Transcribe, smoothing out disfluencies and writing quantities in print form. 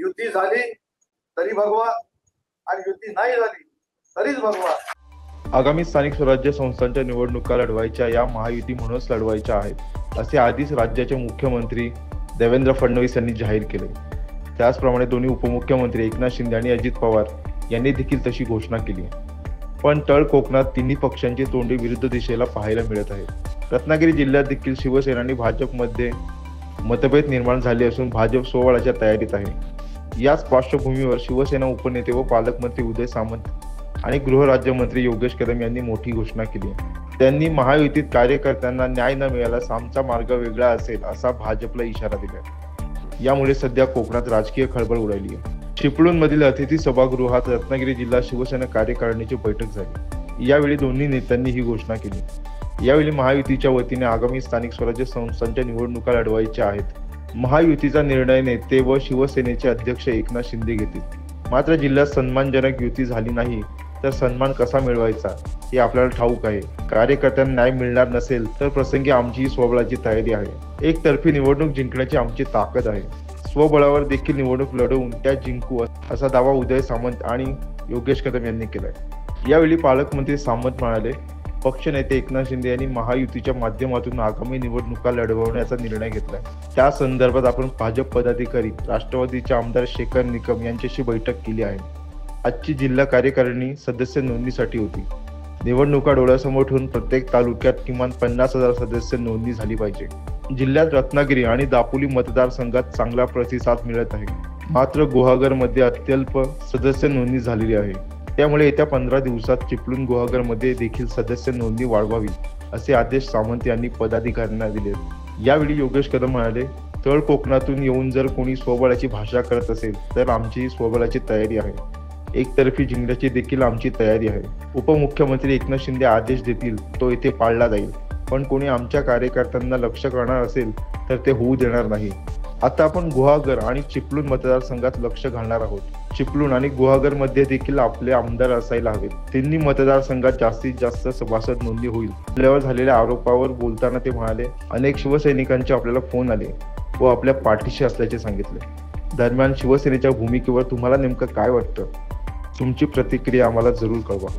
युती झाली तरी भगवा आणि युती नाही झाली तरीच भगवा। आगामी स्थानिक स्वराज्य संस्थांच्या निवडणुका लढवायच्या या महायुती म्हणूनच लढवायच्या आहेत असे आधीच राज्याचे मुख्यमंत्री देवेंद्र फडणवीस यांनी जाहीर केले। त्याचप्रमाणे दोन्ही उपमुख्यमंत्री एकनाथ शिंदे आणि अजित पवार यांनी देखील तशी घोषणा केली। पण तळ कोकणात तिन्ही पक्षांची तोंडी विरुद्ध दिशेला पाहायला मिळत आहेत। रत्नागिरी जिल्ह्यात देखील शिवसेना आणि भाजपमध्ये मतभेद निर्माण झाले असून भाजप स्वबळाच्या तयारीत आहे। याच पार्श्वभूमीवर शिवसेना उपनेते व पालकमंत्री उदय सामंत आणि गृहराज्यमंत्री योगेश कदम यांनी मोठी घोषणा केली आहे। त्यांनी महायुतीत कार्यकर्त्यांना न्याय न मिळाल्यास आमचा मार्ग वेगळा असेल असा भाजपला इशारा दिला। यामुळे सध्या कोकणात राजकीय खळबळ उडाली आहे। चिपळूणमधील अतिथी सभागृहात रत्नागिरी जिल्हा शिवसेना कार्यकारिणीची बैठक झाली। यावेळी दोन्ही नेत्यांनी ही घोषणा केली। यावेळी महायुतीच्या वतीने आगामी स्थानिक स्वराज्य संस्थांच्या निवडणुका लढवायच्या आहेत। महायुतीचा निर्णय नेते व शिवसेनेचे अध्यक्ष एकनाथ शिंदे घेतील। मात्र जिल्ह्यात सन्मानजनक युती झाली नाही तर सन्मान कसा मिळवायचा हे आपल्याला ठाऊक आहे। कार्यकर्त्यांना न्याय मिळणार नसेल तर प्रसंगी आमची स्वबळाची तयारी आहे। एकतर्फी निवडणूक जिंकण्याची आमची ताकद आहे। स्वबळावर देखील निवडणूक लढवून त्या जिंकू असा दावा उदय सामंत आणि योगेश कदम यांनी केलाय। यावेळी पालकमंत्री सामंत म्हणाले, पक्षनेते एकनाथ शिंदे यांनी महायुतीच्या माध्यमातून आगामी निवडणुका लढवण्याचा निर्णय घेतलाय। त्या संदर्भात आपण भाजप पदाधिकारी राष्ट्रवादीचे आमदार शेखर निकम यांच्याशी बैठक केली आहे। आजची जिल्हा कार्यकारिणी सदस्य नोंदणीसाठी होती। निवडणुका डोळ्यासमोर ठेवून प्रत्येक तालुक्यात किमान 50,000 सदस्य नोंदणी झाली पाहिजे। जिल्ह्यात रत्नागिरी आणि दापोली मतदारसंघात चांगला प्रतिसाद मिळत आहे। मात्र गुहागरमध्ये अत्यल्प सदस्य नोंदणी झालेली आहे। त्यामुळे येत्या 15 दिवसात चिपळूण गुहागरमध्ये देखील सदस्य नोंदणी वाढवावी असे आदेश सामंत यांनी पदाधिकाऱ्यांना दिले। यावेळी योगेश कदम म्हणाले, तळ कोकणातून येऊन जर कोणी स्वबळाची भाषा करत असेल तर आमची स्वबळाची तयारी आहे। एकतर्फी जिंकण्याची देखील आमची तयारी आहे। उपमुख्यमंत्री एकनाथ शिंदे आदेश देतील तो येथे पाळला जाईल, पण कोणी आमच्या कार्यकर्त्यांना लक्ष करणार असेल तर ते होऊ देणार नाही। आता आपण गुहागर आणि चिपळूण मतदारसंघात लक्ष घालणार आहोत। चिपळूण आणि गुहागर मध्ये देखील आपले आमदार असायला हवेत। तिन्ही मतदारसंघात जास्तीत जास्त सभासद नोंदणी होईल। आपल्यावर झालेल्या आरोपावर बोलताना ते म्हणाले, अनेक शिवसैनिकांचे आपल्याला फोन आले व आपल्या पाठीशी असल्याचे सांगितले। दरम्यान शिवसेनेच्या भूमिकेवर तुम्हाला नेमकं काय वाटतं? तुमची प्रतिक्रिया आम्हाला जरूर कळवा।